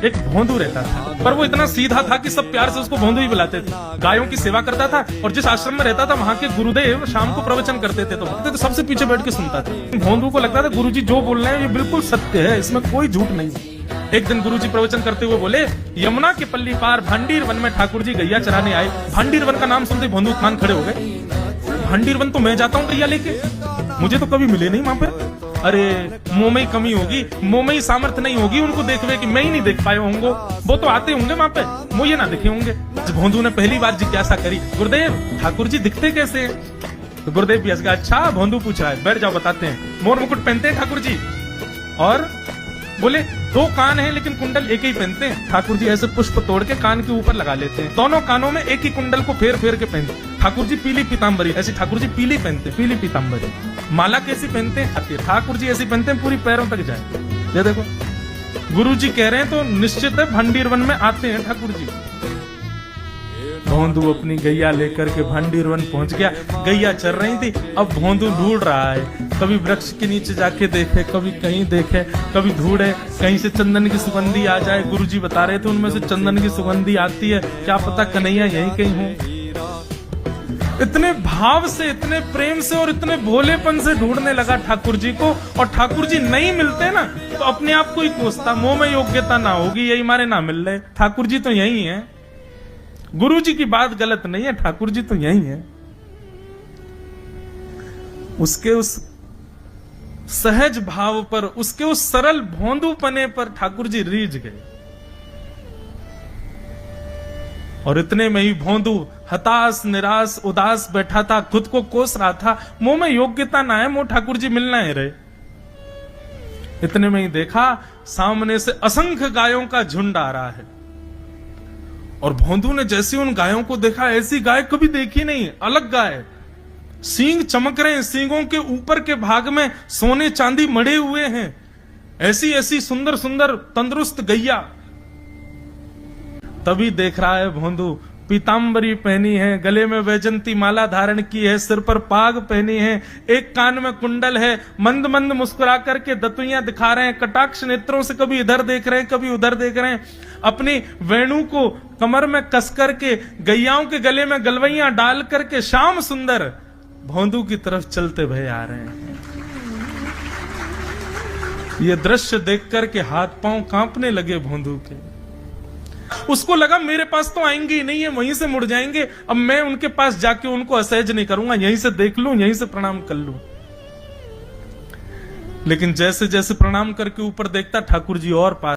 एक भोंदू रहता था, पर वो इतना सीधा था कि सब प्यार से उसको भोंदू ही बुलाते थे। गायों की सेवा करता था और जिस आश्रम में रहता था वहां के गुरुदेव शाम को प्रवचन करते थे तो सबसे पीछे बैठ के सुनता था। भोंदू को लगता था गुरुजी जो बोल रहे हैं ये बिल्कुल सत्य है, इसमें कोई झूठ नहीं। एक दिन गुरुजी प्रवचन करते हुए बोले, यमुना के पल्ली पार भांडीर वन में ठाकुर जी गैया चराने आए। भांडीर वन का नाम सुनते भोंदू खान खड़े हो गए। भांडीर वन तो मैं जाता हूँ गैया लेके, मुझे तो कभी मिले नहीं वहां पे। अरे मुंह में ही कमी होगी, मुंह में ही सामर्थ्य नहीं होगी उनको देखने की, मैं ही नहीं देख पाए होंगे, वो तो आते होंगे वहां पे, वो ये ना दिखे होंगे। जब भोंदू ने पहली बार जिज्ञासा करी, गुरुदेव ठाकुर जी दिखते कैसे हैं? तो गुरुदेव भी हंस गया, अच्छा भोंदू पूछ रहा है, बैठ जाओ बताते हैं। मोर मुकुट पहनते हैं ठाकुर जी, और बोले 2 कान हैं लेकिन कुंडल एक ही पहनते हैं। ठाकुर जी ऐसे पुष्प तोड़ के कान के ऊपर लगा लेते हैं, दोनों कानों में एक ही कुंडल को फेर फेर के पहनते। ठाकुर जी पीली पीताम्बरी, ऐसी ठाकुर जी पीली पहनते, पीली पीताम्बरी। माला कैसी पहनते हैं? ठाकुर जी ऐसी पहनते हैं पूरी पैरों तक जाए। ये देखो गुरु जी कह रहे हैं तो निश्चित है भांडीर वन में आते हैं ठाकुर जी। भोंदू अपनी गैया लेकर के भांडीर वन पहुंच गया। गैया चल रही थी, अब भोंदू ढूंढ रहा है, कभी वृक्ष के नीचे जाके देखे, कभी कहीं देखे, कभी ढूंढे कहीं से चंदन की सुगंधी आ जाए। गुरुजी बता रहे थे उनमें से चंदन की सुगंधी आती है, क्या पता कन्हैया यहीं कहीं हो। इतने भाव से, इतने प्रेम से और इतने भोलेपन से ढूंढने लगा ठाकुर जी को, और ठाकुर जी नहीं मिलते ना तो अपने आप को ही कोसता, मुंह में योग्यता ना होगी यही मारे ना मिल रहे, ठाकुर जी तो यही है। गुरु जी की बात गलत नहीं है, ठाकुर जी तो यही है। उसके उस सहज भाव पर, उसके उस सरल भोंदूपने पर ठाकुर जी रीझ गए। और इतने में ही भोंदू हताश निराश उदास बैठा था, खुद को कोस रहा था, मुंह में योग्यता ना है, मुंह ठाकुर जी मिलना है रहे। इतने में ही देखा सामने से असंख्य गायों का झुंड आ रहा है, और भोंदू ने जैसे उन गायों को देखा, ऐसी गाय कभी देखी नहीं, अलग गाय, सींग चमक रहे हैं, सींगों के ऊपर के भाग में सोने चांदी मढ़े हुए हैं, ऐसी ऐसी सुंदर सुंदर तंदुरुस्त गैया। तभी देख रहा है भोंदू, पीताम्बरी पहनी है, गले में वैजंती माला धारण की है, सिर पर पाग पहनी है, एक कान में कुंडल है, मंद मंद मुस्कुरा करके दतुइयां दिखा रहे हैं, कटाक्ष नेत्रों से कभी इधर देख रहे हैं कभी उधर देख रहे हैं, अपनी वेणु को कमर में कस करके गैयाओं के गले में गलवैयां डाल करके श्याम सुंदर भोंदू की तरफ चलते भय आ रहे हैं। ये दृश्य देख करके हाथ पांव कांपने लगे भोंदू के। उसको लगा मेरे पास तो आएंगे ही नहीं है, वहीं से मुड़ जाएंगे, अब मैं उनके पास जाके उनको असहज नहीं करूंगा, यहीं से देख लूं, यहीं से प्रणाम कर लूं। लेकिन जैसे जैसे प्रणाम करके ऊपर देखता ठाकुर जी और पास